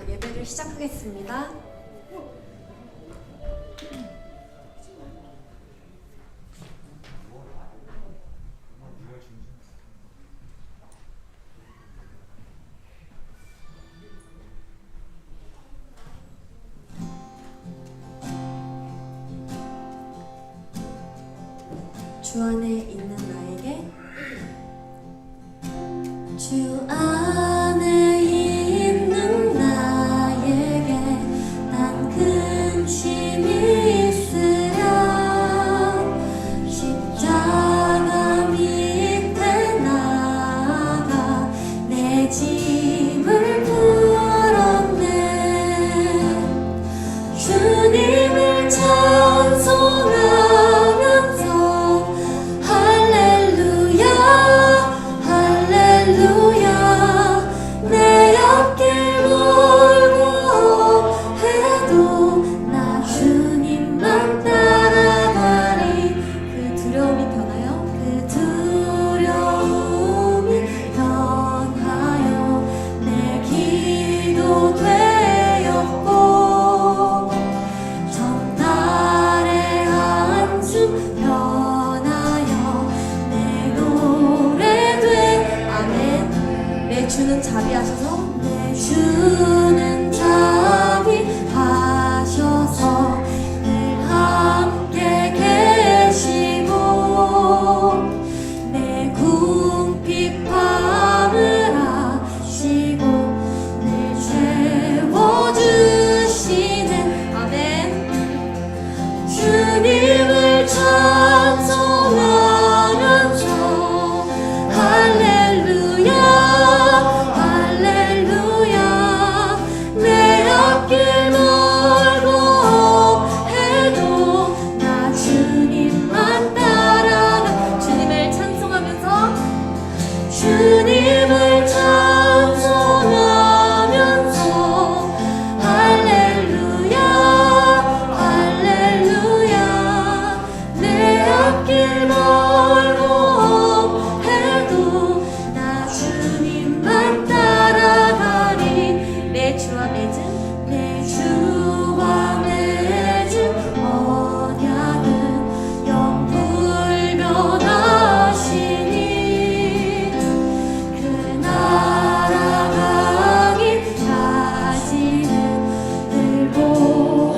예배를 시작하겠습니다. 주 안에 있는 나에게, 주 안에 있는 나에게 난 근심이 있으랴. 십자가 밑에 나가 내 짐을 풀었네. 주님을 찬송하면서 내 앞길 멀고 해도 나 주님만 따라가리. 그 두려움이 변하여, 그 두려움이 변하여 내 기도 되었고, 전날의 한숨 변하여 내 노래 돼. 아멘. 내 주는 자비하셔서, 내 주는 자비하셔서 늘 함께 계시고, 내 궁핍함을 아시고 늘 채워주시는. 아멘. 주님을 찬송하면서 할렐루야 내 앞길 멀고 해도 나 주님만 따라가. 주님을 찬송하면서, 주님을 찬송하면서 할렐루야 내 앞길 멀고 해도 나 주님만 따라가리. 내 주와 맺은, 내 주와 맺은 언약은 영불변하시니, 그 날아가기까지는 늘 보호하시는.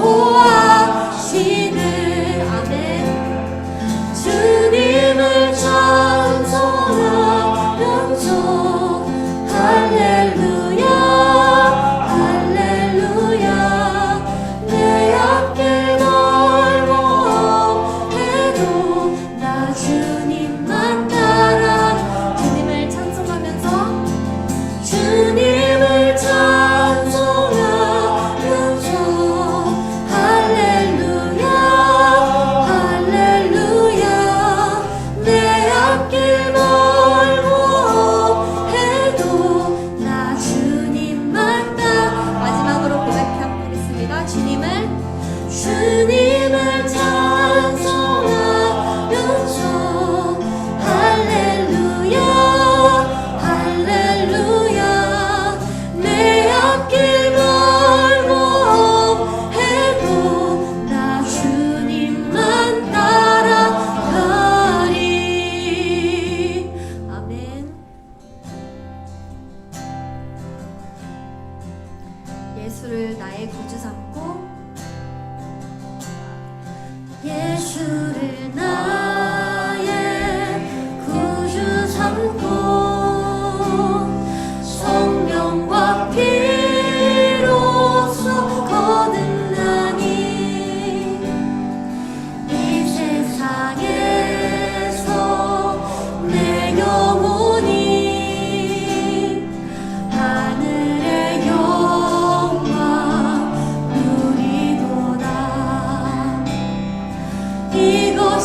아멘. 주님을 찬송하면서 할렐루야 내 앞길 멀고 해도 나 주님만 따라. 주님을 찬송하면서, 주님을 찬송하면서 할렐루야 내 앞길 멀고 해도 나 주님만 따라. 마지막으로 고백하겠습니다. 주님을 찬송하면서 할렐루야 내 앞길 멀고 해도 나 주님만 따라가리. 아멘. 예수를 나의 구주 삼고, 예수를 나의 구주 삼고, 성령과 피로써 거듭나니 이 세상에서 내 영혼이 하늘의 영광 누리도다. 이곳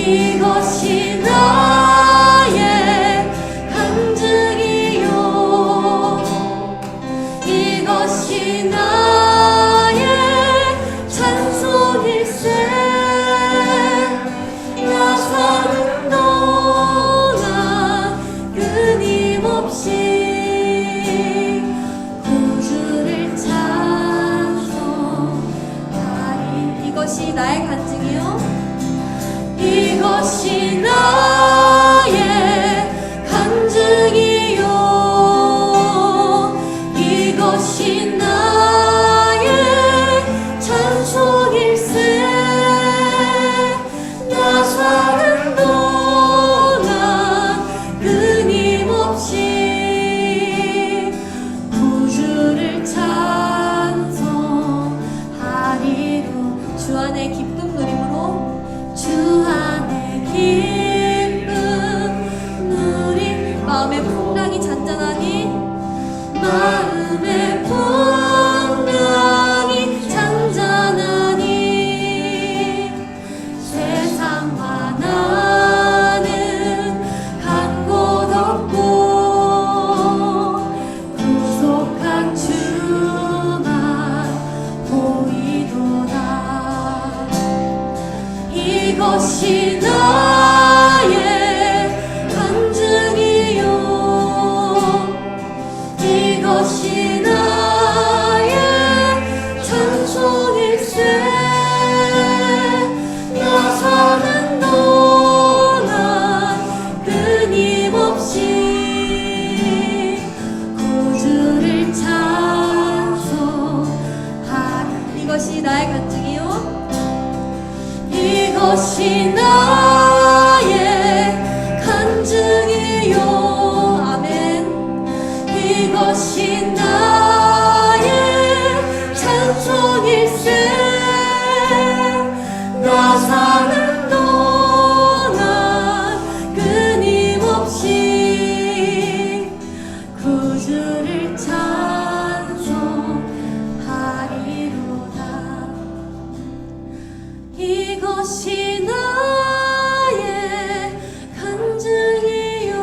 이것이 나의 간증이요 이것이 나의 찬송일세 나 사는 동안 끊임없이 구주를 찬송하리 이것이 나의 간증이요 이것이 나의 간증이요 이것이 나의 찬송일세 나 사는 동안 끊임없이 구주를 찬송하리로 주 안에 기쁨 누림으로 주 안에 기쁨 누림 마음의 풍랑이 잔잔하니 마음의 풍랑이 잔잔하니 세상과 나는 간 곳 없고 구속한 주만 보이도다 이것이 나의 간증이요 이것이 나의 찬송일세 나 사는 동안 끊임없이 구주를 찬송하리 이것이 나의 간증이요 이것이 나의 간증이요 아멘 이것이 나의 찬송일세 나 사는 동안 끊임없이 구주를 찬송하리로다 이것이 나의 간증이요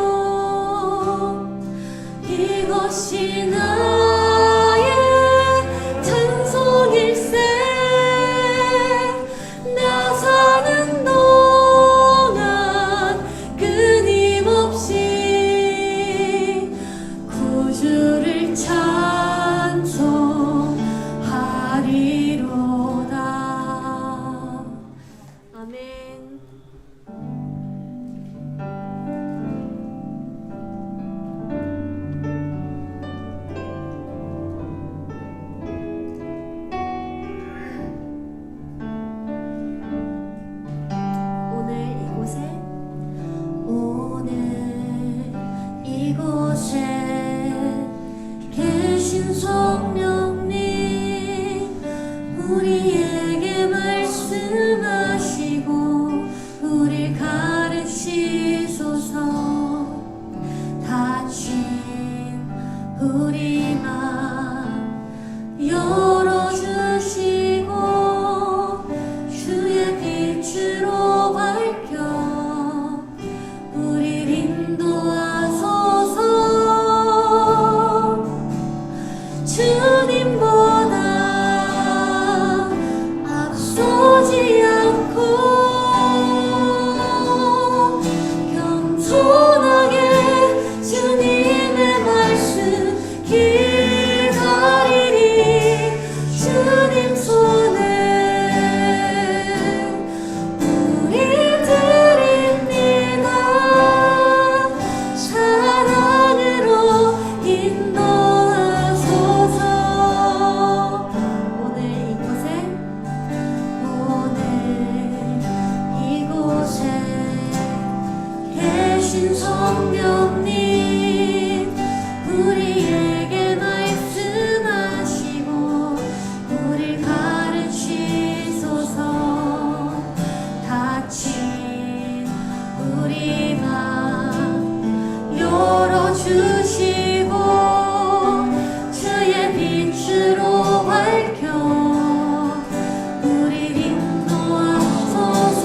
이것이 나의 찬송일세 나 사는 동안 끊임없이 구주를 찬송하리로다 아멘. 오늘 이곳에 계신 성령님 우리에게 말씀하시고 우릴 가르치소서 닫힌 우리 맘 열어주시고 주의 빛으로 밝혀 우릴 인도하소서 주님보다 앞서지 않고 겸손하게 주님의 말씀 기다리리 주님 손에 우리 드립니다 사랑으로 인도하소서 오늘 이곳에 계신 성령님 우리에게 말씀하시고 우릴 가르치소서 닫힌 우리 맘 열어주시고 주의 빛으로 밝혀 우릴 인도하소서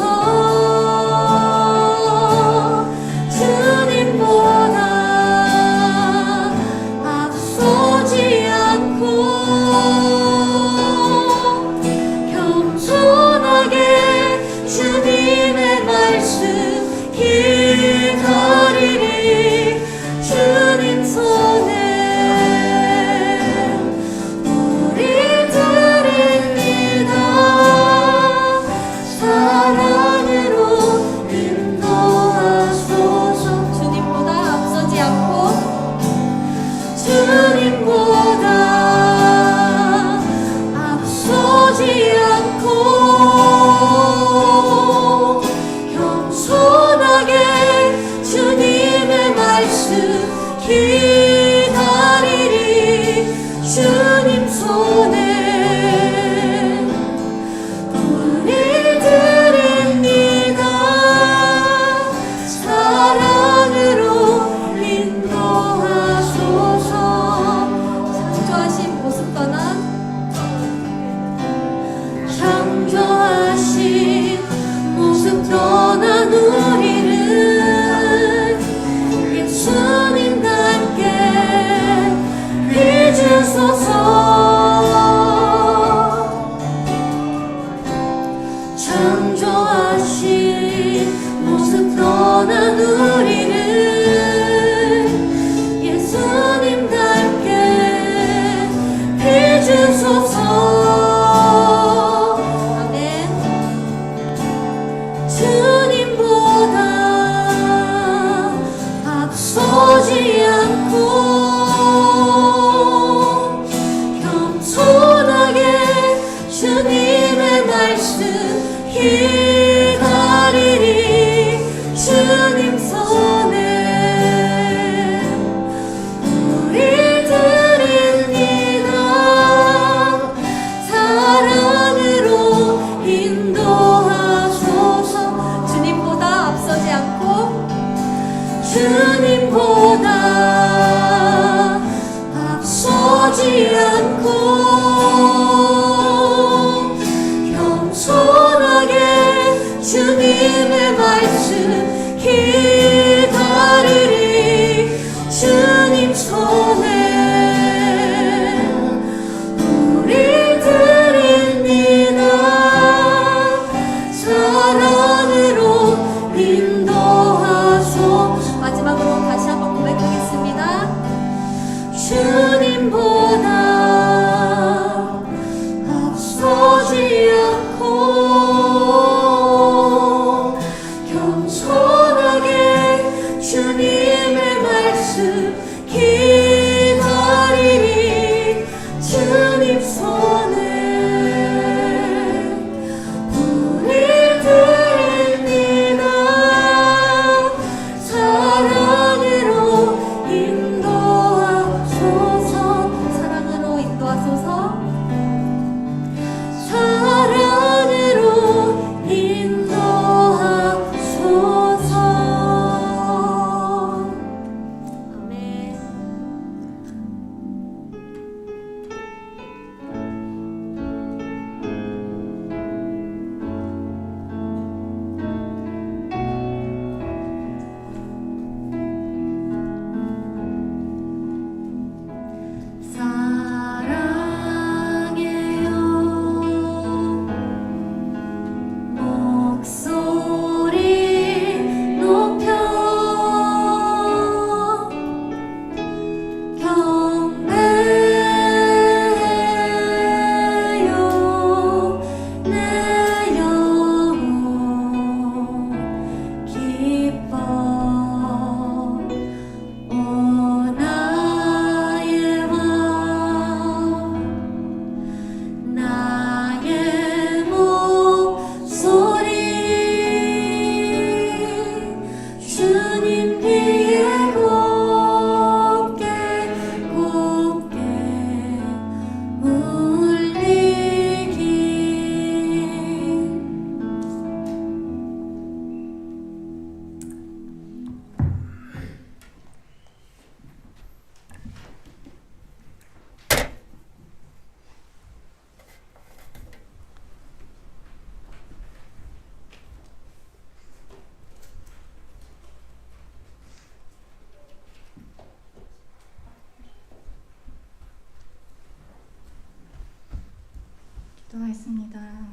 기도하겠습니다.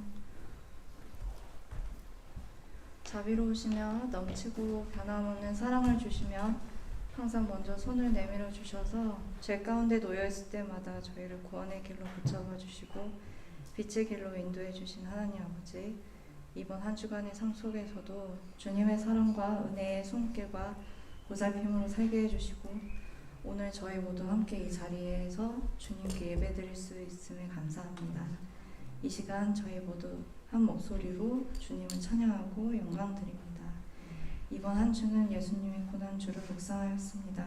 자비로우시며 넘치고 변함없는 사랑을 주시며 항상 먼저 손을 내밀어 주셔서 죄 가운데 놓여있을 때마다 저희를 구원의 길로 붙잡아 주시고 빛의 길로 인도해 주신 하나님 아버지, 이번 한 주간의 삶 속에서도 주님의 사랑과 은혜의 손길과 보살핌으로 살게 해주시고 오늘 저희 모두 함께 이 자리에서 주님께 예배드릴 수 있음에 감사합니다. 이 시간 저희 모두 한 목소리로 주님을 찬양하고 영광드립니다. 이번 한 주는 예수님의 고난주를 묵상하였습니다.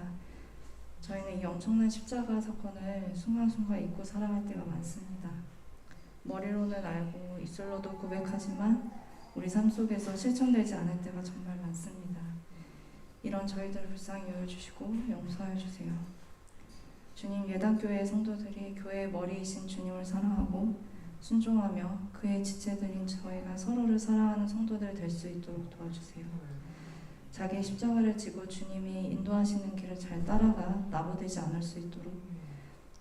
저희는 이 엄청난 십자가 사건을 순간순간 잊고 살아갈 때가 많습니다. 머리로는 알고 입술로도 고백하지만 우리 삶 속에서 실천되지 않을 때가 정말 많습니다. 이런 저희들을 불쌍히 여겨주시고 용서하여 주세요. 주님, 예단교회 성도들이 교회의 머리이신 주님을 사랑하고 순종하며 그의 지체들인 저희가 서로를 사랑하는 성도들 될 수 있도록 도와주세요. 자기의 십자가를 지고 주님이 인도하시는 길을 잘 따라가 나부되지 않을 수 있도록,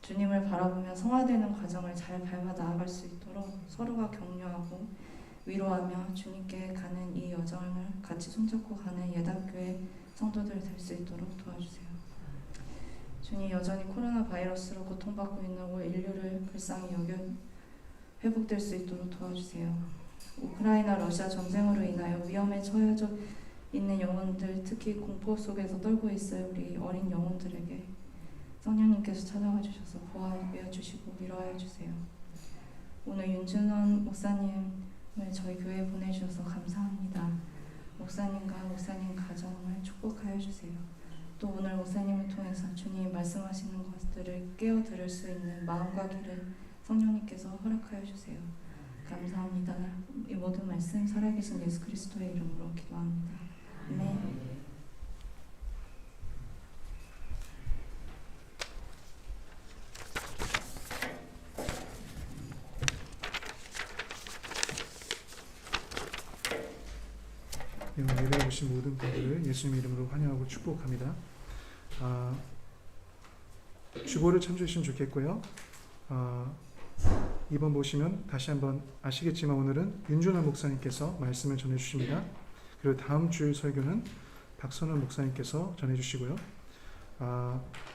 주님을 바라보며 성화되는 과정을 잘 밟아 나아갈 수 있도록 서로가 격려하고 위로하며 주님께 가는 이 여정을 같이 손잡고 가는 예단교회 성도들 될 수 있도록 도와주세요. 주님, 여전히 코로나 바이러스로 고통받고 있는 올 인류를 불쌍히 여겨 회복될 수 있도록 도와주세요. 우크라이나 러시아 전쟁으로 인하여 위험에 처해져 있는 영혼들, 특히 공포 속에서 떨고 있어요. 우리 어린 영혼들에게 성령님께서 찾아와 주셔서 보호하여 주시고 위로하여 주세요. 오늘 윤준원 목사님을 저희 교회에 보내주셔서 감사합니다. 목사님과 목사님 가정을 축복하여 주세요. 또 오늘 목사님을 통해서 주님 말씀하시는 것들을 깨어 들을 수 있는 마음과 귀를 성령님께서 허락하여 주세요. 감사합니다. 이 모든 말씀 살아계신 예수 그리스도의 이름으로 기도합니다. 아멘. 예배에 오신 모든 분들을 예수님 이름으로 환영하고 축복합니다. 주보를 참조해주시면 좋겠고요. 이번 보시면 다시 한번 아시겠지만 오늘은 윤준환 목사님께서 말씀을 전해주십니다. 그리고 다음 주일 설교는 박선원 목사님께서 전해주시고요.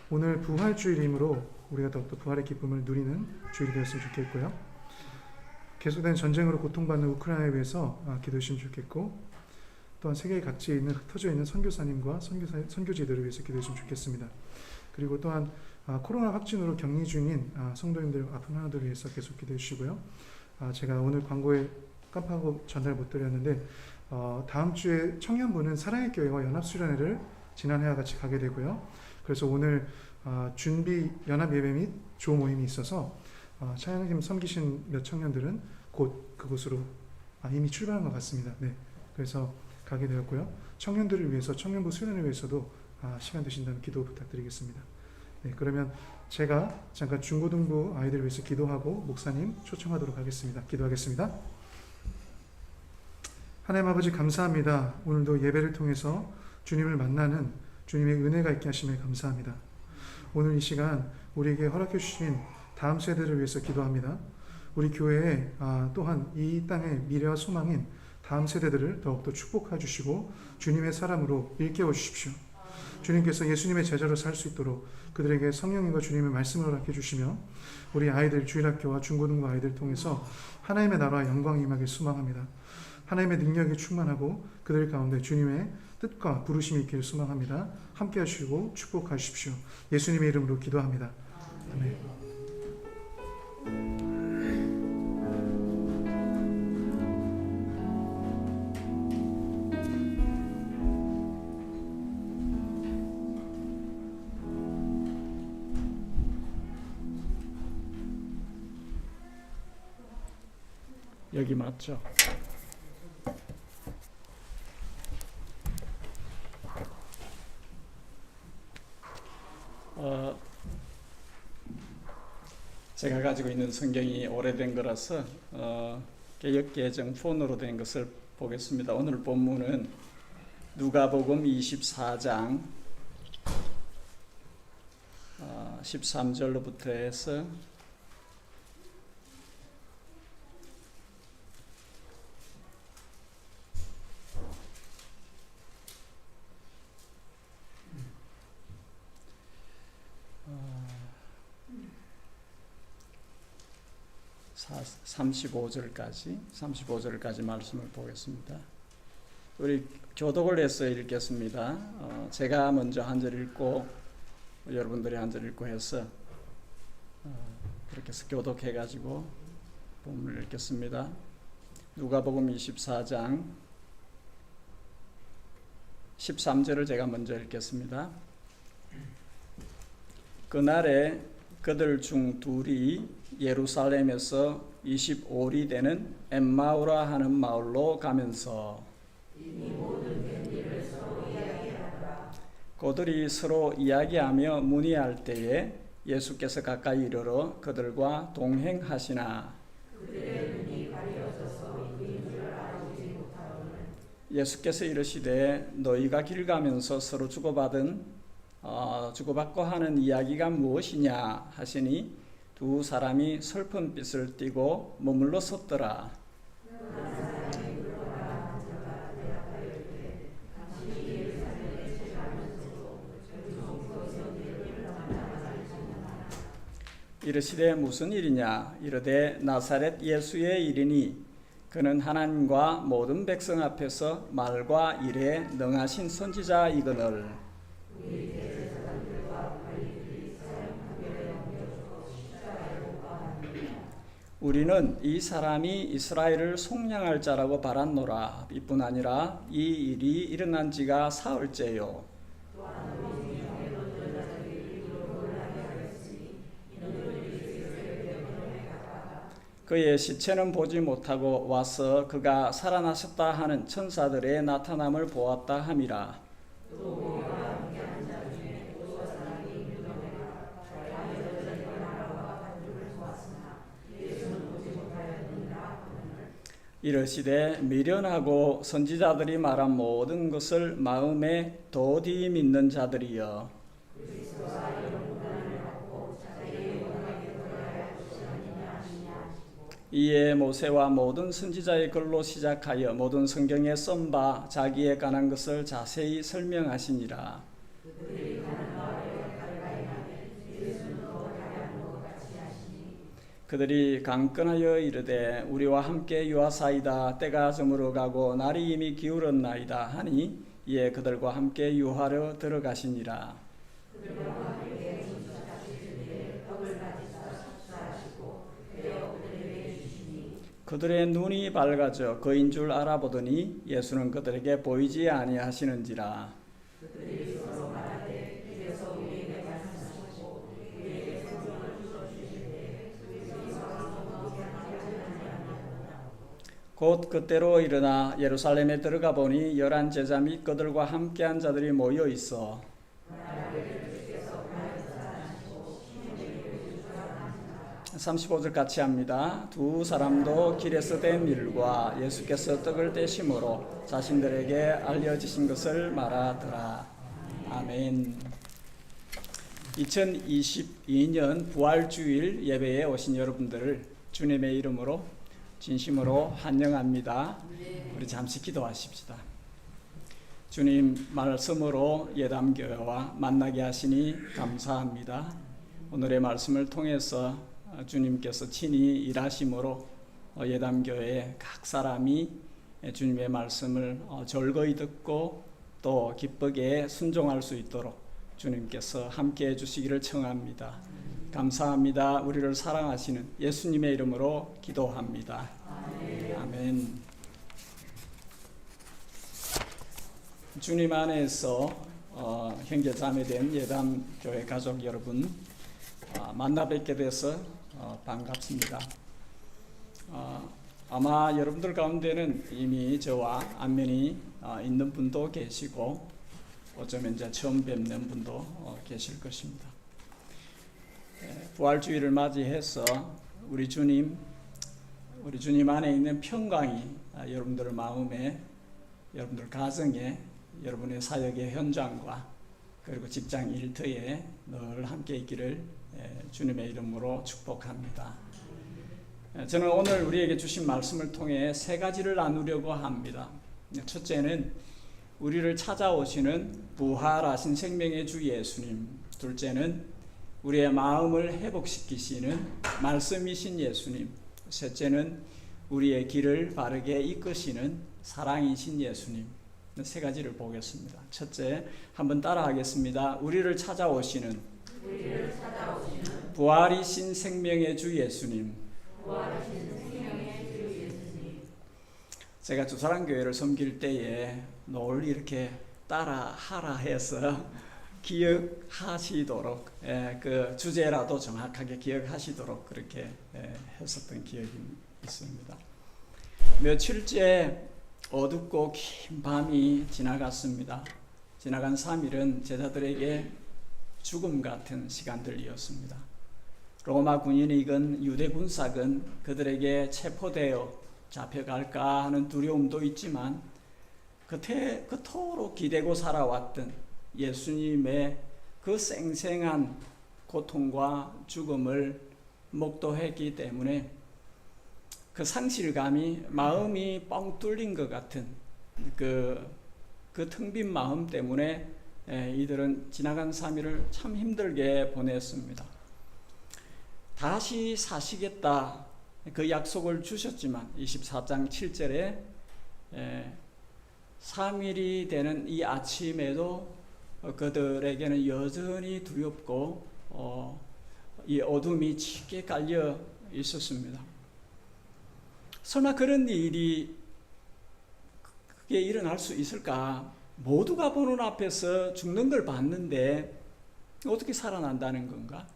오늘 부활주일이므로 우리가 더욱더 부활의 기쁨을 누리는 주일이 되었으면 좋겠고요. 계속된 전쟁으로 고통받는 우크라이나에 위해서 기도해주시면 좋겠고, 또한 세계 각지에 있는 흩어져 있는 선교사님과 선교지들을 위해서 기도해주시면 좋겠습니다. 그리고 또한 코로나 확진으로 격리 중인 성도님들, 아픈 하나들을 위해서 계속 기도해 주시고요. 제가 오늘 광고에 깜빡하고 전달 못 드렸는데 다음 주에 청년부는 사랑의 교회와 연합수련회를 지난해와 같이 가게 되고요. 그래서 오늘 준비 연합 예배 및 조 모임이 있어서 찬양팀 섬기신 몇 청년들은 곧 그곳으로 이미 출발한 것 같습니다. 네, 그래서 가게 되었고요. 청년들을 위해서, 청년부 수련을 위해서도 시간 되신다면 기도 부탁드리겠습니다. 네, 그러면 제가 잠깐 중고등부 아이들을 위해서 기도하고 목사님 초청하도록 하겠습니다. 기도하겠습니다. 하나님 아버지, 감사합니다. 오늘도 예배를 통해서 주님을 만나는 주님의 은혜가 있게 하심에 감사합니다. 오늘 이 시간 우리에게 허락해 주신 다음 세대를 위해서 기도합니다. 우리 교회에 또한 이 땅의 미래와 소망인 다음 세대들을 더욱더 축복해 주시고 주님의 사람으로 일깨워 주십시오. 주님께서 예수님의 제자로 살 수 있도록 그들에게 성령님과 주님의 말씀을 허락해 주시며 우리 아이들, 주일학교와 중고등부 아이들 통해서 하나님의 나라와 영광이 임하길 소망합니다. 하나님의 능력이 충만하고 그들 가운데 주님의 뜻과 부르심이 있기를 소망합니다. 함께 하시고 축복하십시오. 예수님의 이름으로 기도합니다. 아멘. 여기 맞죠? 제가 가지고 있는 성경이 오래된 거라서 개역개정 폰으로 된 것을 보겠습니다. 오늘 본문은 누가복음 24장 13절로부터 해서 35절까지 말씀을 보겠습니다. 우리 교독을 해서 읽겠습니다. 제가 먼저 한 절 읽고 여러분들이 한 절 읽고 해서 그렇게 해서 교독해가지고 본문을 읽겠습니다. 누가복음 24장 13절을 제가 먼저 읽겠습니다. 그날에 그들 중 둘이 예루살렘에서 25리 되는 엠마오라 하는 마을로 가면서 그들이 서로 이야기하며 문의할 때에 예수께서 가까이 이르러 그들과 동행하시나 예수께서 이르시되 너희가 길 가면서 서로 주고받고 하는 이야기가 무엇이냐 하시니 두 사람이 슬픈 빛을 띠고 머물러 섰더라. 이르시되 무슨 일이냐 이르되 나사렛 예수의 일이니 그는 하나님과 모든 백성 앞에서 말과 일에 능하신 선지자이거늘 우리는 이 사람이 이스라엘을 속량할 자라고 바랐노라. 이뿐 아니라 이 일이 일어난 지가 사흘째요. 그의 시체는 보지 못하고 와서 그가 살아나셨다 하는 천사들의 나타남을 보았다 함이라. 이르시되 미련하고 선지자들이 말한 모든 것을 마음에 도디 믿는 자들이여 이에 모세와 모든 선지자의 글로 시작하여 모든 성경에 쓴 바 자기에 관한 것을 자세히 설명하시니라. 그들이 강건하여 이르되 우리와 함께 유하사이다. 때가 저물어 가고 날이 이미 기울었나이다 하니 이에 그들과 함께 유하려 들어가시니라. 그들의 눈이 밝아져 그인 줄 알아보더니 예수는 그들에게 보이지 아니하시는지라. 곧 그때로 일어나 예루살렘에 들어가 보니 11 제자 및 그들과 함께한 자들이 모여 있어 35절 같이 합니다. 두 사람도 길에서 된 일과 예수께서 떡을 떼심으로 자신들에게 알려지신 것을 말하더라. 아멘. 2022년 부활주일 예배에 오신 여러분들을 주님의 이름으로 진심으로 환영합니다. 우리 잠시 기도하십시다. 주님 말씀으로 예담교회와 만나게 하시니 감사합니다. 오늘의 말씀을 통해서 주님께서 친히 일하심으로 예담교회 각 사람이 주님의 말씀을 절거히 듣고 또 기쁘게 순종할 수 있도록 주님께서 함께해 주시기를 청합니다. 감사합니다. 우리를 사랑하시는 예수님의 이름으로 기도합니다. 아멘. 주님 안에서 형제 자매된 예담교회 가족 여러분 만나 뵙게 돼서 반갑습니다. 아마 여러분들 가운데는 이미 저와 안면이 있는 분도 계시고 어쩌면 이제 처음 뵙는 분도 계실 것입니다. 부활주의를 맞이해서 우리 주님 안에 있는 평강이 여러분들 마음에, 여러분들 가정에, 여러분의 사역의 현장과 그리고 직장 일터에 늘 함께 있기를 주님의 이름으로 축복합니다. 저는 오늘 우리에게 주신 말씀을 통해 세 가지를 나누려고 합니다. 첫째는 우리를 찾아오시는 부활하신 생명의 주 예수님. 둘째는 우리의 마음을 회복시키시는 말씀이신 예수님. 셋째는 우리의 길을 바르게 이끄시는 사랑이신 예수님. 세 가지를 보겠습니다. 첫째, 한번 따라하겠습니다. 우리를 찾아오시는 부활이신 생명의 주 예수님. 제가 주사랑교회를 섬길 때에 늘 이렇게 따라하라 해서 기억하시도록 그 주제라도 정확하게 기억하시도록 그렇게 했었던 기억이 있습니다. 며칠째 어둡고 긴 밤이 지나갔습니다. 지나간 3일은 제자들에게 죽음 같은 시간들이었습니다. 로마 군인이 이건 유대 군사군 그들에게 체포되어 잡혀갈까 하는 두려움도 있지만 그토록 기대고 살아왔던 예수님의 그 생생한 고통과 죽음을 목도했기 때문에 그 상실감이 마음이 뻥 뚫린 것 같은 그 텅 빈 마음 때문에 이들은 지나간 3일을 참 힘들게 보냈습니다. 다시 사시겠다 그 약속을 주셨지만 24장 7절에 3일이 되는 이 아침에도 그들에게는 여전히 두렵고 이 어둠이 짙게 깔려 있었습니다. 설마 그런 일이 그게 일어날 수 있을까? 모두가 보는 앞에서 죽는 걸 봤는데 어떻게 살아난다는 건가?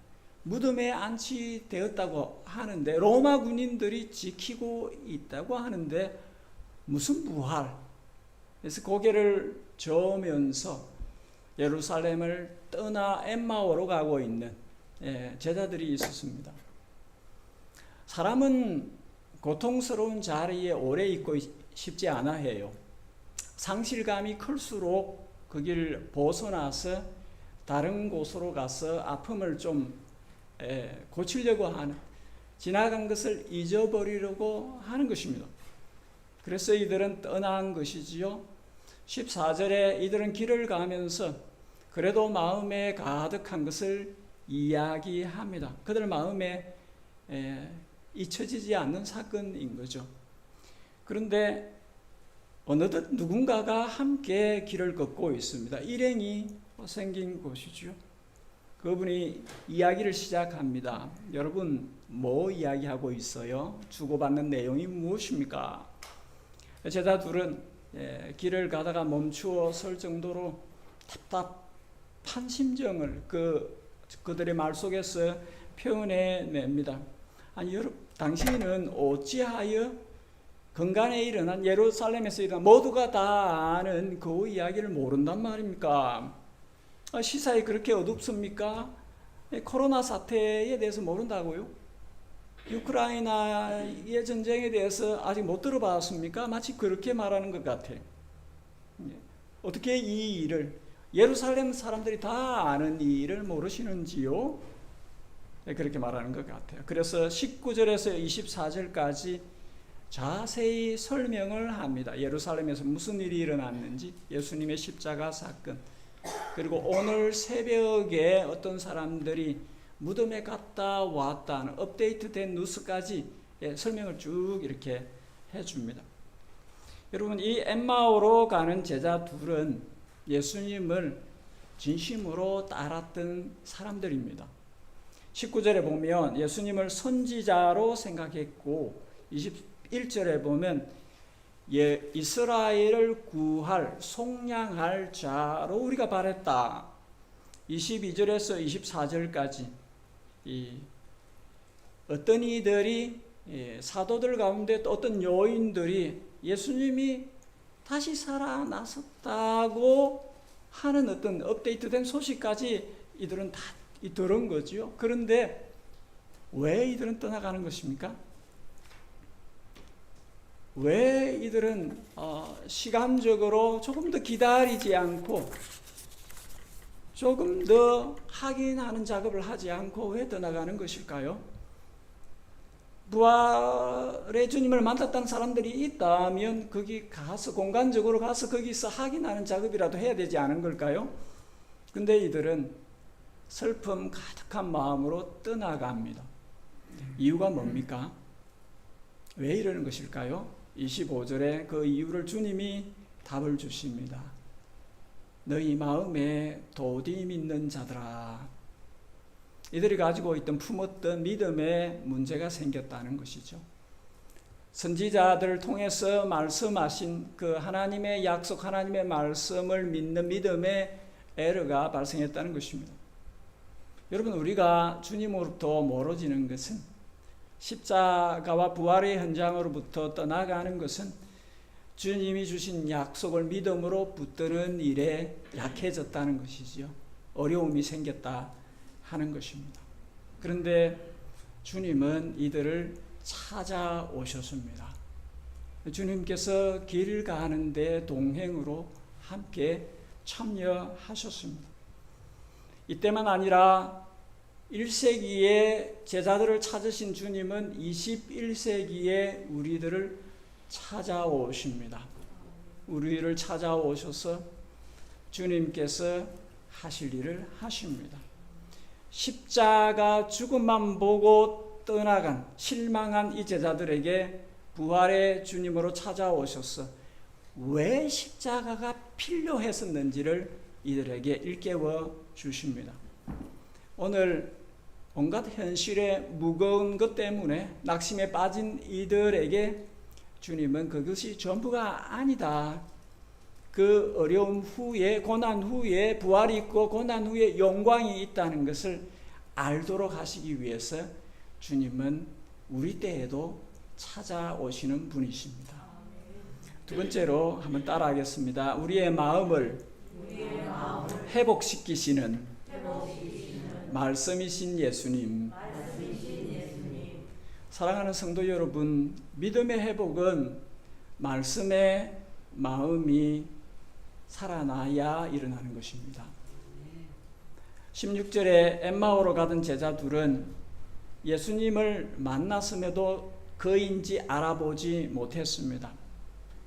무덤에 안치되었다고 하는데 로마 군인들이 지키고 있다고 하는데 무슨 부활? 그래서 고개를 저으면서 예루살렘을 떠나 엠마오로 가고 있는 제자들이 있었습니다. 사람은 고통스러운 자리에 오래 있고 싶지 않아 해요. 상실감이 클수록 거길 벗어나서 다른 곳으로 가서 아픔을 좀 고치려고 하는, 지나간 것을 잊어버리려고 하는 것입니다. 그래서 이들은 떠난 것이지요. 14절에 이들은 길을 가면서 그래도 마음에 가득한 것을 이야기합니다. 그들 마음에 잊혀지지 않는 사건인 거죠. 그런데 어느덧 누군가가 함께 길을 걷고 있습니다. 일행이 생긴 곳이죠. 그분이 이야기를 시작합니다. 여러분 뭐 이야기하고 있어요? 주고받는 내용이 무엇입니까? 제자 둘은 길을 가다가 멈추어 설 정도로 답답한 심정을 그들의 말 속에서 표현해냅니다. 아니 여러분, 당신은 어찌하여 근간에 일어난 예루살렘에서 일어난 모두가 다 아는 그 이야기를 모른단 말입니까? 시사에 그렇게 어둡습니까? 코로나 사태에 대해서 모른다고요? 우크라이나의 전쟁에 대해서 아직 못 들어봤습니까? 마치 그렇게 말하는 것 같아요. 어떻게 이 일을, 예루살렘 사람들이 다 아는 이 일을 모르시는지요? 그렇게 말하는 것 같아요. 그래서 19절에서 24절까지 자세히 설명을 합니다. 예루살렘에서 무슨 일이 일어났는지, 예수님의 십자가 사건, 그리고 오늘 새벽에 어떤 사람들이 무덤에 갔다 왔다는 업데이트된 뉴스까지 설명을 쭉 이렇게 해줍니다. 여러분, 이 엠마오로 가는 제자 둘은 예수님을 진심으로 따랐던 사람들입니다. 19절에 보면 예수님을 선지자로 생각했고 21절에 보면 이스라엘을 구할, 속량할 자로 우리가 바랬다. 22절에서 24절까지 어떤 이들이, 사도들 가운데 또 어떤 요인들이 예수님이 다시 살아나셨다고 하는 어떤 업데이트된 소식까지 이들은 다 들은 거죠. 그런데 왜 이들은 떠나가는 것입니까? 왜 이들은 시간적으로 조금 더 기다리지 않고 조금 더 확인하는 작업을 하지 않고 왜 떠나가는 것일까요? 부활의 주님을 만났다는 사람들이 있다면 거기 가서, 공간적으로 가서 거기서 확인하는 작업이라도 해야 되지 않은 걸까요? 근데 이들은 슬픔 가득한 마음으로 떠나갑니다. 이유가 뭡니까? 왜 이러는 것일까요? 25절에 그 이유를 주님이 답을 주십니다. 너희 마음에 도디 믿는 자들아. 이들이 가지고 있던, 품었던 믿음에 문제가 생겼다는 것이죠. 선지자들을 통해서 말씀하신 그 하나님의 약속, 하나님의 말씀을 믿는 믿음에 에러가 발생했다는 것입니다. 여러분, 우리가 주님으로부터 멀어지는 것은, 십자가와 부활의 현장으로부터 떠나가는 것은 주님이 주신 약속을 믿음으로 붙드는 일에 약해졌다는 것이지요. 어려움이 생겼다 하는 것입니다. 그런데 주님은 이들을 찾아오셨습니다. 주님께서 길 가는데 동행으로 함께 참여하셨습니다. 이때만 아니라 1세기에 제자들을 찾으신 주님은 21세기에 우리들을 찾아오십니다. 우리를 찾아오셔서 주님께서 하실 일을 하십니다. 십자가 죽음만 보고 떠나간 실망한 이 제자들에게 부활의 주님으로 찾아오셔서 왜 십자가가 필요했었는지를 이들에게 일깨워 주십니다. 오늘 온갖 현실의 무거운 것 때문에 낙심에 빠진 이들에게 주님은 그것이 전부가 아니다. 그 어려움 후에, 고난 후에 부활이 있고 고난 후에 영광이 있다는 것을 알도록 하시기 위해서 주님은 우리 때에도 찾아오시는 분이십니다. 두 번째로 한번 따라하겠습니다. 우리의 마음을 회복시키시는 말씀이신 예수님. 사랑하는 성도 여러분, 믿음의 회복은 말씀의 마음이 살아나야 일어나는 것입니다. 16절에 엠마오로 가던 제자들은 예수님을 만났음에도 그인지 알아보지 못했습니다.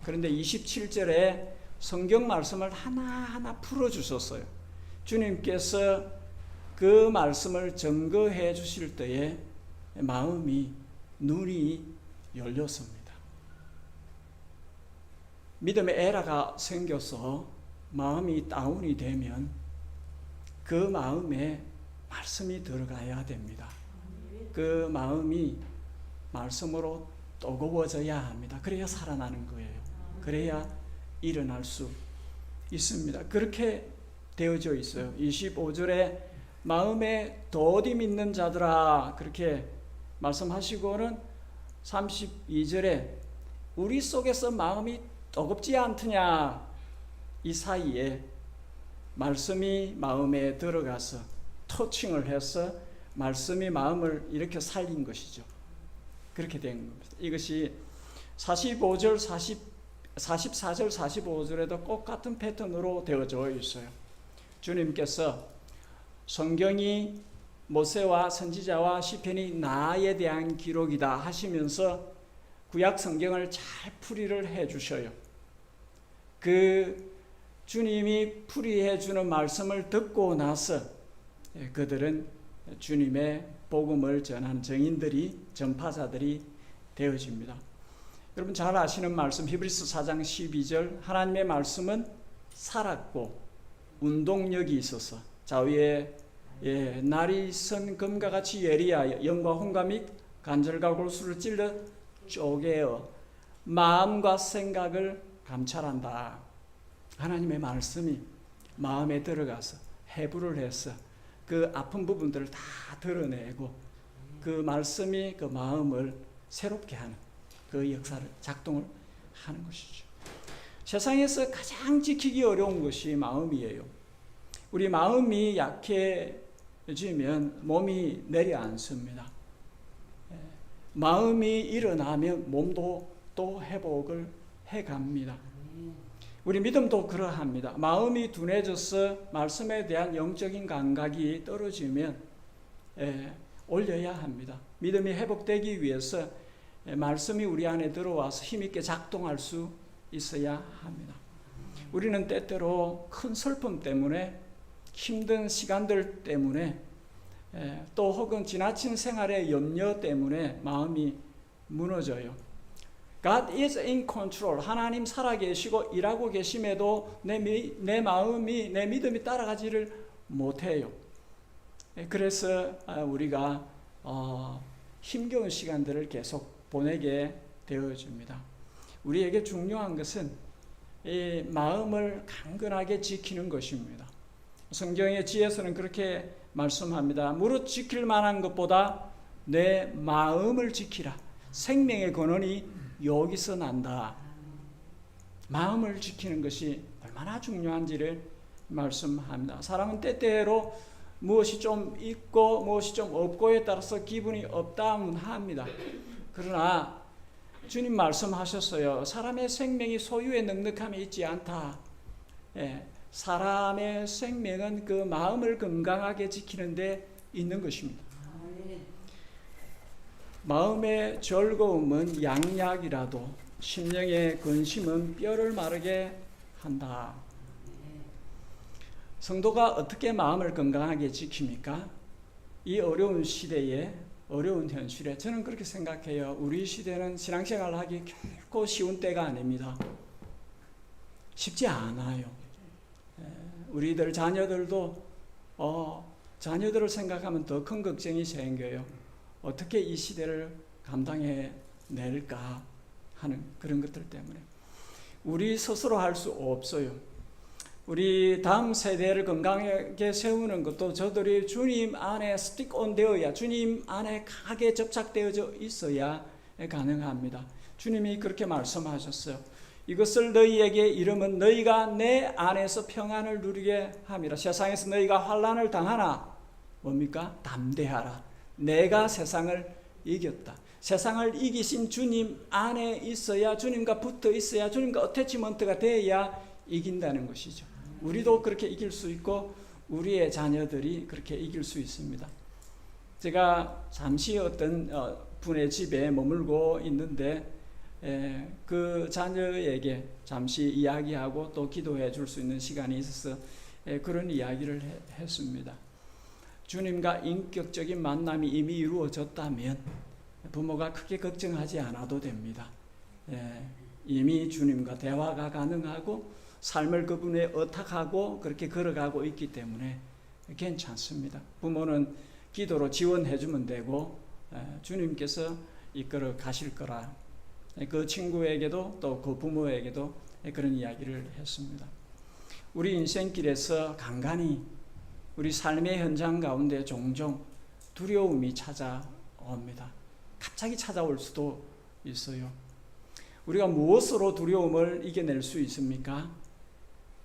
그런데 27절에 성경 말씀을 하나하나 풀어주셨어요. 주님께서 그 말씀을 증거해 주실 때에 마음이, 눈이 열렸습니다. 믿음의 에러가 생겨서 마음이 다운이 되면 그 마음에 말씀이 들어가야 됩니다. 그 마음이 말씀으로 뜨거워져야 합니다. 그래야 살아나는 거예요. 그래야 일어날 수 있습니다. 그렇게 되어져 있어요. 25절에 마음에 더디 있는 자들아, 그렇게 말씀하시고는 32절에 우리 속에서 마음이 뜨겁지 않더냐, 이 사이에 말씀이 마음에 들어가서 터칭을 해서 말씀이 마음을 이렇게 살린 것이죠. 그렇게 된 겁니다. 이것이 44절, 45절에도 똑같은 패턴으로 되어져 있어요. 주님께서 성경이 모세와 선지자와 시편이 나에 대한 기록이다 하시면서 구약 성경을 잘 풀이를 해 주셔요. 그 주님이 풀이해 주는 말씀을 듣고 나서 그들은 주님의 복음을 전한 증인들이, 전파자들이 되어집니다. 여러분 잘 아시는 말씀 히브리서 4장 12절, 하나님의 말씀은 살았고 운동력이 있어서 좌우에 날이 선 금과 같이 예리하여 영과 혼과 및 관절과 골수를 찔러 쪼개어 마음과 생각을 감찰한다. 하나님의 말씀이 마음에 들어가서 해부를 해서 그 아픈 부분들을 다 드러내고 그 말씀이 그 마음을 새롭게 하는 그 역사를, 작동을 하는 것이죠. 세상에서 가장 지키기 어려운 것이 마음이에요. 우리 마음이 약해지면 몸이 내려앉습니다. 마음이 일어나면 몸도 또 회복을 해갑니다. 우리 믿음도 그러합니다. 마음이 둔해져서 말씀에 대한 영적인 감각이 떨어지면 올려야 합니다. 믿음이 회복되기 위해서 말씀이 우리 안에 들어와서 힘있게 작동할 수 있어야 합니다. 우리는 때때로 큰 슬픔 때문에, 힘든 시간들 때문에, 또 혹은 지나친 생활의 염려 때문에 마음이 무너져요. God is in control. 하나님 살아계시고 일하고 계심에도 내 마음이, 내 믿음이 따라가지를 못해요. 그래서 우리가 힘겨운 시간들을 계속 보내게 되어집니다. 우리에게 중요한 것은 이 마음을 강건하게 지키는 것입니다. 성경의 지혜서는 그렇게 말씀합니다. 무릇 지킬 만한 것보다 내 마음을 지키라. 생명의 근원이 여기서 난다. 마음을 지키는 것이 얼마나 중요한지를 말씀합니다. 사람은 때때로 무엇이 좀 있고 무엇이 좀 없고에 따라서 기분이 업다운합니다. 그러나 주님 말씀하셨어요. 사람의 생명이 소유의 넉넉함에 있지 않다. 사람의 생명은 그 마음을 건강하게 지키는 데 있는 것입니다. 마음의 즐거움은 양약이라도 심령의 근심은 뼈를 마르게 한다. 성도가 어떻게 마음을 건강하게 지킵니까? 이 어려운 시대에, 어려운 현실에 저는 그렇게 생각해요. 우리 시대는 신앙생활을 하기 결코 쉬운 때가 아닙니다. 쉽지 않아요. 우리들 자녀들도 자녀들을 생각하면 더 큰 걱정이 생겨요. 어떻게 이 시대를 감당해 낼까 하는 그런 것들 때문에 우리 스스로 할 수 없어요. 우리 다음 세대를 건강하게 세우는 것도 저들이 주님 안에 스틱온 되어야, 주님 안에 강하게 접착되어져 있어야 가능합니다. 주님이 그렇게 말씀하셨어요. 이것을 너희에게 이르면 너희가 내 안에서 평안을 누리게 함이라. 세상에서 너희가 환난을 당하나 뭡니까? 담대하라. 내가 세상을 이겼다. 세상을 이기신 주님 안에 있어야, 주님과 붙어 있어야, 주님과 어태치먼트가 돼야 이긴다는 것이죠. 우리도 그렇게 이길 수 있고 우리의 자녀들이 그렇게 이길 수 있습니다. 제가 잠시 어떤 분의 집에 머물고 있는데 그 자녀에게 잠시 이야기하고 또 기도해 줄 수 있는 시간이 있어서 그런 이야기를 했습니다. 주님과 인격적인 만남이 이미 이루어졌다면 부모가 크게 걱정하지 않아도 됩니다. 이미 주님과 대화가 가능하고 삶을 그분에 의탁하고 그렇게 걸어가고 있기 때문에 괜찮습니다. 부모는 기도로 지원해 주면 되고 주님께서 이끌어 가실 거라. 그 친구에게도 또 그 부모에게도 그런 이야기를 했습니다. 우리 인생길에서 간간히 우리 삶의 현장 가운데 종종 두려움이 찾아옵니다. 갑자기 찾아올 수도 있어요. 우리가 무엇으로 두려움을 이겨낼 수 있습니까?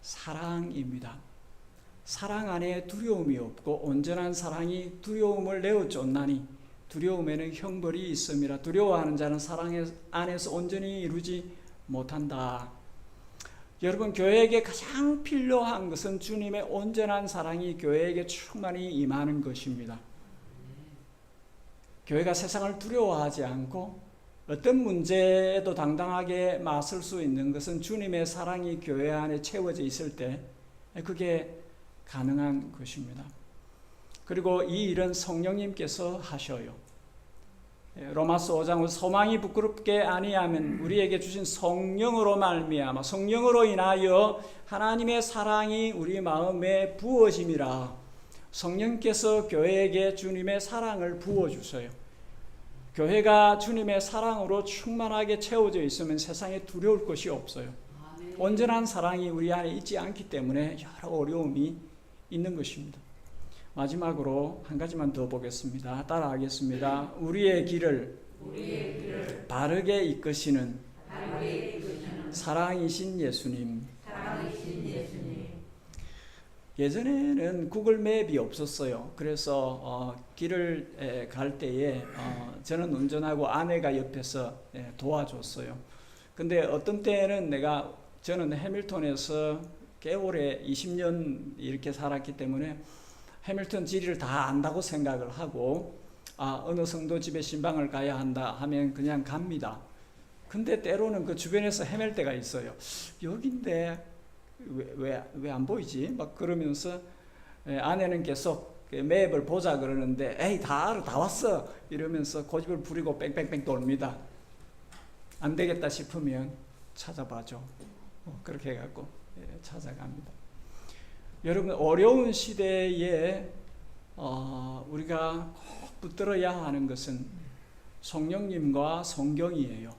사랑입니다. 사랑 안에 두려움이 없고 온전한 사랑이 두려움을 내어 쫓나니 두려움에는 형벌이 있음이라. 두려워하는 자는 사랑 안에서 온전히 이루지 못한다. 여러분, 교회에게 가장 필요한 것은 주님의 온전한 사랑이 교회에게 충만히 임하는 것입니다. 교회가 세상을 두려워하지 않고 어떤 문제에도 당당하게 맞설 수 있는 것은 주님의 사랑이 교회 안에 채워져 있을 때 그게 가능한 것입니다. 그리고 이 일은 성령님께서 하셔요. 로마서 5장은 소망이 부끄럽게 아니하면 우리에게 주신 성령으로 말미암아 성령으로 인하여 하나님의 사랑이 우리 마음에 부어짐이라. 성령께서 교회에게 주님의 사랑을 부어주세요. 교회가 주님의 사랑으로 충만하게 채워져 있으면 세상에 두려울 것이 없어요. 온전한 사랑이 우리 안에 있지 않기 때문에 여러 어려움이 있는 것입니다. 마지막으로 한 가지만 더 보겠습니다. 따라하겠습니다. 우리의 길을 바르게 이끄시는 사랑이신 예수님. 예전에는 구글 맵이 없었어요. 그래서 길을 갈 때에 저는 운전하고 아내가 옆에서 도와줬어요. 근데 어떤 때는 저는 해밀턴에서 꽤 오래 20년 이렇게 살았기 때문에 해밀턴 지리를 다 안다고 생각을 하고 어느 성도 집에 신방을 가야 한다 하면 그냥 갑니다. 근데 때로는 그 주변에서 헤맬 때가 있어요. 여긴데 왜 안 보이지? 막 그러면서 아내는 계속 맵을 보자 그러는데 에이 다 알아, 다 왔어 이러면서 고집을 부리고 뺑뺑뺑 돕니다. 안 되겠다 싶으면 찾아봐줘. 그렇게 해갖고 찾아갑니다. 여러분, 어려운 시대에 우리가 꼭 붙들어야 하는 것은 성령님과 성경이에요.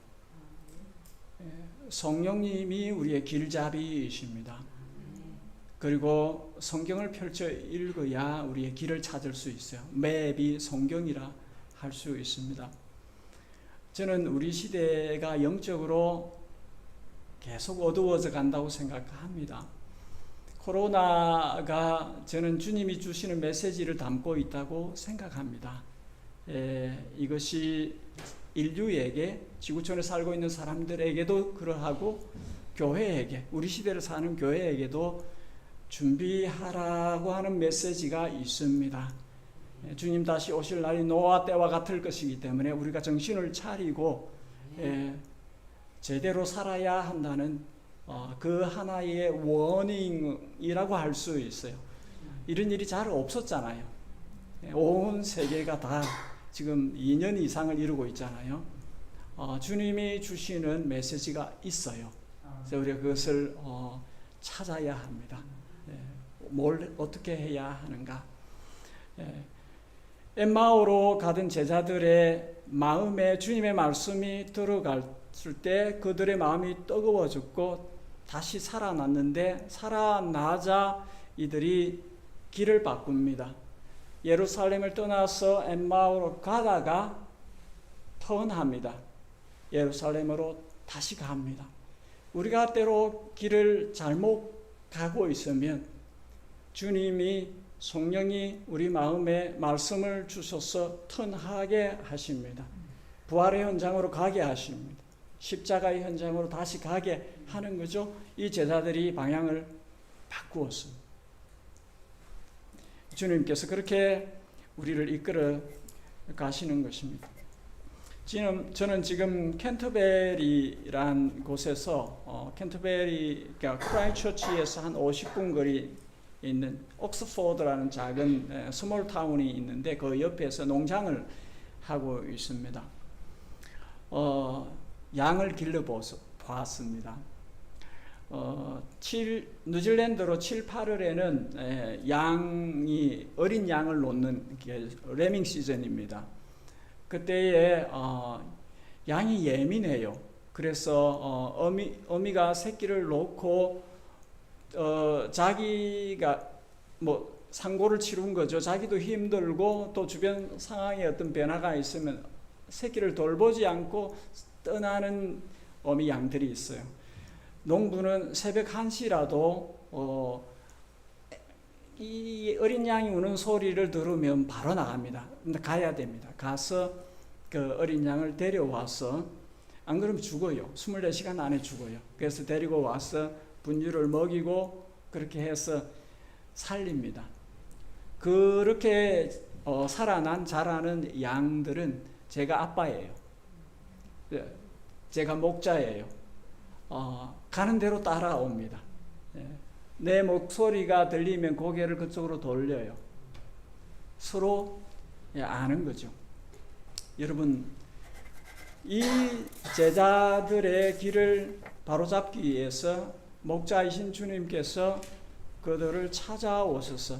성령님이 우리의 길잡이이십니다. 그리고 성경을 펼쳐 읽어야 우리의 길을 찾을 수 있어요. 맵이 성경이라 할 수 있습니다. 저는 우리 시대가 영적으로 계속 어두워져 간다고 생각합니다. 코로나가 저는 주님이 주시는 메시지를 담고 있다고 생각합니다. 이것이 인류에게, 지구촌에 살고 있는 사람들에게도 그러하고 교회에게, 우리 시대를 사는 교회에게도 준비하라고 하는 메시지가 있습니다. 주님 다시 오실 날이 노아 때와 같을 것이기 때문에 우리가 정신을 차리고 제대로 살아야 한다는 그 하나의 워닝이라고 할 수 있어요. 이런 일이 잘 없었잖아요. 온 세계가 다 지금 2년 이상을 이루고 있잖아요. 주님이 주시는 메시지가 있어요. 그래서 우리가 그것을 찾아야 합니다. 뭘 어떻게 해야 하는가. 엠마오로 가던 제자들의 마음에 주님의 말씀이 들어갔을 때 그들의 마음이 뜨거워졌고 다시 살아났는데, 살아나자 이들이 길을 바꿉니다. 예루살렘을 떠나서 엠마오로 가다가 턴합니다. 예루살렘으로 다시 갑니다. 우리가 때로 길을 잘못 가고 있으면 주님이, 성령이 우리 마음에 말씀을 주셔서 턴하게 하십니다. 부활의 현장으로 가게 하십니다. 십자가의 현장으로 다시 가게 하는 거죠. 이 제자들이 방향을 바꾸었습니다. 주님께서 그렇게 우리를 이끌어 가시는 것입니다. 저는 지금 캔터베리란 곳에서 캔터베리가 크라이처치에서 한 50분 거리 있는 옥스포드라는 작은 스몰 타운이 있는데 그 옆에서 농장을 하고 있습니다. 양을 길러 보았습니다. 뉴질랜드로 7, 8월에는 양이, 어린 양을 놓는 레밍 시즌입니다. 그때에 양이 예민해요. 그래서 어미가 새끼를 놓고 자기가 상고를 치룬 거죠. 자기도 힘들고 또 주변 상황에 어떤 변화가 있으면 새끼를 돌보지 않고 떠나는 어미 양들이 있어요. 농부는 새벽 1시라도 이 어린 양이 우는 소리를 들으면 바로 나갑니다. 근데 가야 됩니다. 가서 그 어린 양을 데려와서, 안 그러면 죽어요. 24시간 안에 죽어요. 그래서 데리고 와서 분유를 먹이고 그렇게 해서 살립니다. 그렇게 자라는 양들은 제가 아빠예요. 제가 목자예요. 가는 대로 따라옵니다. 내 목소리가 들리면 고개를 그쪽으로 돌려요. 서로 아는 거죠. 여러분, 이 제자들의 길을 바로잡기 위해서 목자이신 주님께서 그들을 찾아오셔서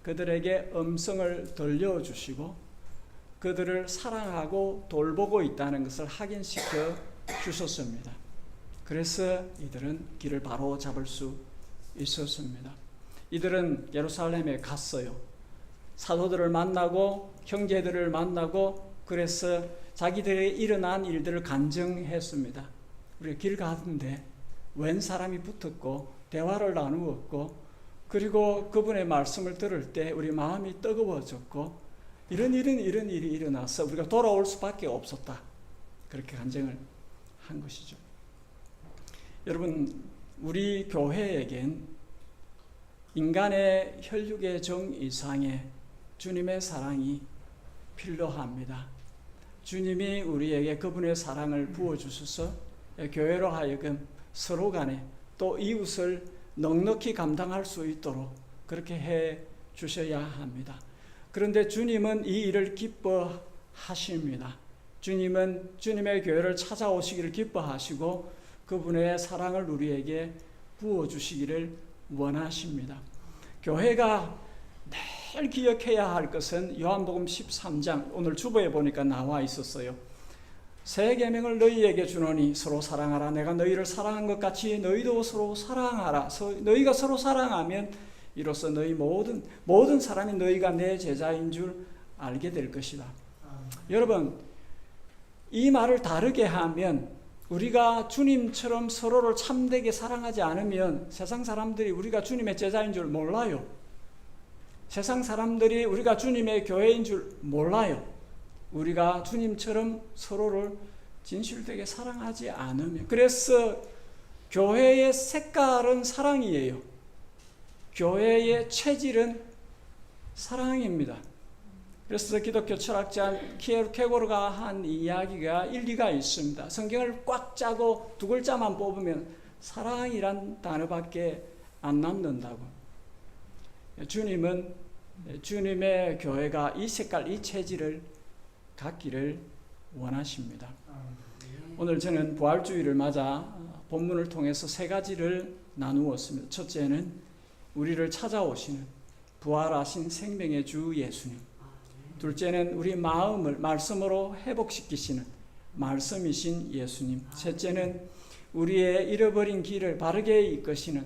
그들에게 음성을 들려주시고 그들을 사랑하고 돌보고 있다는 것을 확인시켜 주셨습니다. 그래서 이들은 길을 바로 잡을 수 있었습니다. 이들은 예루살렘에 갔어요. 사도들을 만나고 형제들을 만나고 그래서 자기들의 일어난 일들을 간증했습니다. 우리가 길 가는데 웬 사람이 붙었고 대화를 나누었고 그리고 그분의 말씀을 들을 때 우리 마음이 뜨거워졌고 이런 일이 일어나서 우리가 돌아올 수밖에 없었다. 그렇게 간증을 한 것이죠. 여러분, 우리 교회에겐 인간의 혈육의 정 이상의 주님의 사랑이 필요합니다. 주님이 우리에게 그분의 사랑을 부어주셔서 교회로 하여금 서로 간에 또 이웃을 넉넉히 감당할 수 있도록 그렇게 해 주셔야 합니다. 그런데 주님은 이 일을 기뻐하십니다. 주님은 주님의 교회를 찾아오시기를 기뻐하시고 그분의 사랑을 우리에게 부어주시기를 원하십니다. 교회가 늘 기억해야 할 것은 요한복음 13장, 오늘 주보에 보니까 나와 있었어요. 새 계명을 너희에게 주노니 서로 사랑하라. 내가 너희를 사랑한 것 같이 너희도 서로 사랑하라. 너희가 서로 사랑하면 이로써 너희 모든 사람이 너희가 내 제자인 줄 알게 될 것이다. 여러분, 이 말을 다르게 하면 우리가 주님처럼 서로를 참되게 사랑하지 않으면 세상 사람들이 우리가 주님의 제자인 줄 몰라요. 세상 사람들이 우리가 주님의 교회인 줄 몰라요. 우리가 주님처럼 서로를 진실되게 사랑하지 않으면. 그래서 교회의 색깔은 사랑이에요. 교회의 체질은 사랑입니다. 그래서 기독교 철학자 키에르케고르가 한 이야기가 일리가 있습니다. 성경을 꽉 짜고 두 글자만 뽑으면 사랑이란 단어밖에 안 남는다고. 주님은 주님의 교회가 이 색깔, 이 체질을 갖기를 원하십니다. 오늘 저는 부활주의를 맞아 본문을 통해서 세 가지를 나누었습니다. 첫째는 우리를 찾아오시는 부활하신 생명의 주 예수님. 둘째는 우리 마음을 말씀으로 회복시키시는 말씀이신 예수님. 셋째는 우리의 잃어버린 길을 바르게 이끄시는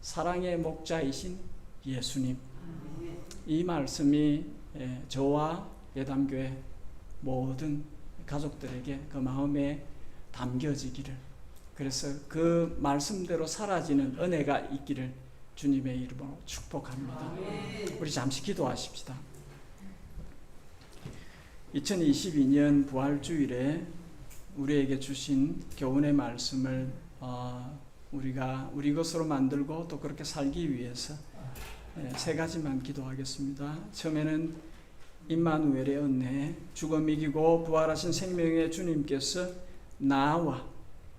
사랑의 목자이신 예수님. 이 말씀이 저와 예담교회 모든 가족들에게 그 마음에 담겨지기를, 그래서 그 말씀대로 사라지는 은혜가 있기를 주님의 이름으로 축복합니다. 우리 잠시 기도하십시다. 2022년 부활주일에 우리에게 주신 교훈의 말씀을 우리가 우리 것으로 만들고 또 그렇게 살기 위해서 세 가지만 기도하겠습니다. 처음에는 임마누엘의 은혜, 죽음 이기고 부활하신 생명의 주님께서 나와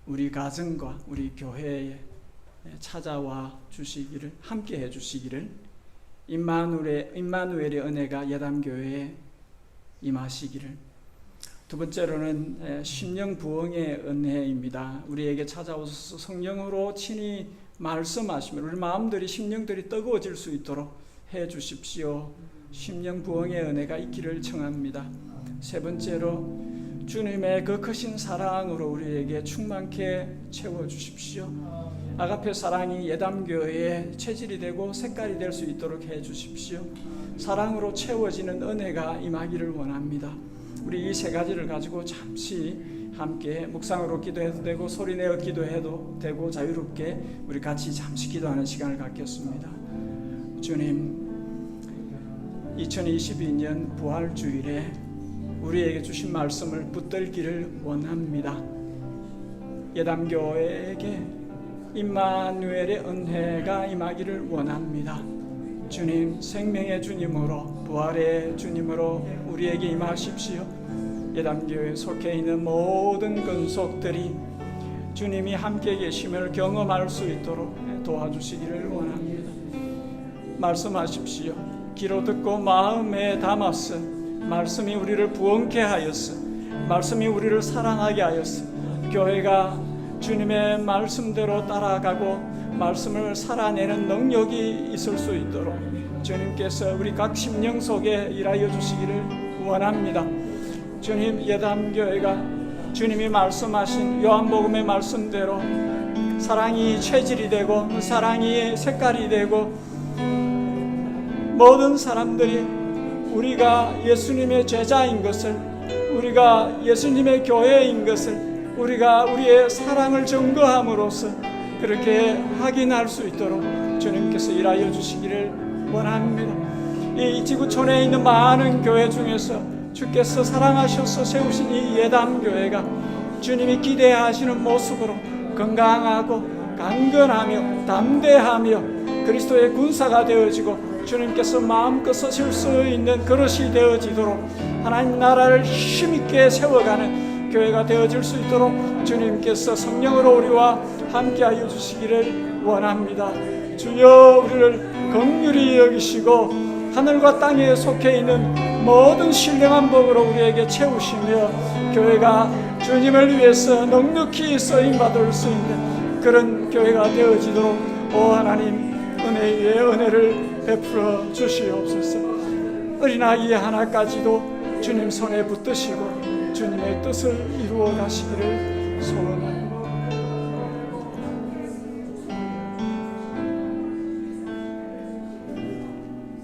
우리 가정과 우리 교회에 찾아와 주시기를, 함께 해 주시기를, 임마누엘의 은혜가 예담교회에 임하시기를. 두 번째로는 심령 부흥의 은혜입니다. 우리에게 찾아오셔서 성령으로 친히 말씀하시면 우리 마음들이, 심령들이 뜨거워질 수 있도록 해 주십시오. 심령 부흥의 은혜가 있기를 청합니다. 세 번째로 주님의 그 크신 사랑으로 우리에게 충만케 채워주십시오. 아가페 사랑이 예담교회의 체질이 되고 색깔이 될 수 있도록 해주십시오. 사랑으로 채워지는 은혜가 임하기를 원합니다. 우리 이 세 가지를 가지고 잠시 함께 묵상으로 기도해도 되고 소리내어 기도해도 되고 자유롭게 우리 같이 잠시 기도하는 시간을 갖겠습니다. 주님, 2022년 부활주일에 우리에게 주신 말씀을 붙들기를 원합니다. 예담교회에게 임마누엘의 은혜가 임하기를 원합니다. 주님, 생명의 주님으로, 부활의 주님으로 우리에게 임하십시오. 예담교회에 속해 있는 모든 근속들이 주님이 함께 계심을 경험할 수 있도록 도와주시기를 원합니다. 말씀하십시오. 귀로 듣고 마음에 담았어. 말씀이 우리를 부흥케 하였어. 말씀이 우리를 사랑하게 하였어. 교회가 주님의 말씀대로 따라가고 말씀을 살아내는 능력이 있을 수 있도록 주님께서 우리 각 심령 속에 일하여 주시기를 원합니다. 주님, 예담교회가 주님이 말씀하신 요한복음의 말씀대로 사랑이 체질이 되고 사랑이 색깔이 되고 모든 사람들이 우리가 예수님의 제자인 것을, 우리가 예수님의 교회인 것을 우리가 우리의 사랑을 증거함으로써 그렇게 확인할 수 있도록 주님께서 일하여 주시기를 원합니다. 이 지구촌에 있는 많은 교회 중에서 주께서 사랑하셔서 세우신 이 예담교회가 주님이 기대하시는 모습으로 건강하고 강건하며 담대하며 그리스도의 군사가 되어지고 주님께서 마음껏 쓰실 수 있는 그릇이 되어지도록 하나님 나라를 힘있게 세워가는 교회가 되어질 수 있도록 주님께서 성령으로 우리와 함께하여 주시기를 원합니다. 주여, 우리를 긍휼히 여기시고 하늘과 땅에 속해 있는 모든 신령한 복으로 우리에게 채우시며 교회가 주님을 위해서 넉넉히 쓰임받을 수 있는 그런 교회가 되어지도록 하나님 은혜 위에 은혜를 베풀어 주시옵소서. 어린아이 하나까지도 주님 손에 붙드시고 주님의 뜻을 이루어 가시기를 소원합니다.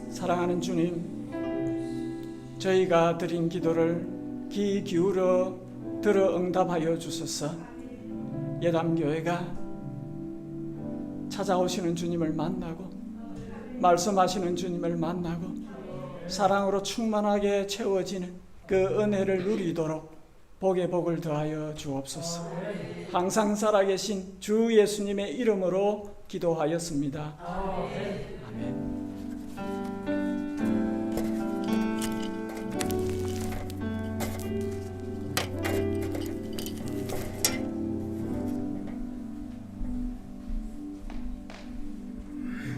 사랑하는 주님, 저희가 드린 기도를 귀 기울여 들어 응답하여 주소서. 예담교회가 찾아오시는 주님을 만나고 말씀하시는 주님을 만나고 사랑으로 충만하게 채워지는 그 은혜를 누리도록 복의 복을 더하여 주옵소서. 항상 살아계신 주 예수님의 이름으로 기도하였습니다. 아멘.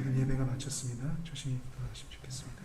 오늘 예배가 마쳤습니다. 조심히 돌아가시면 좋겠습니다.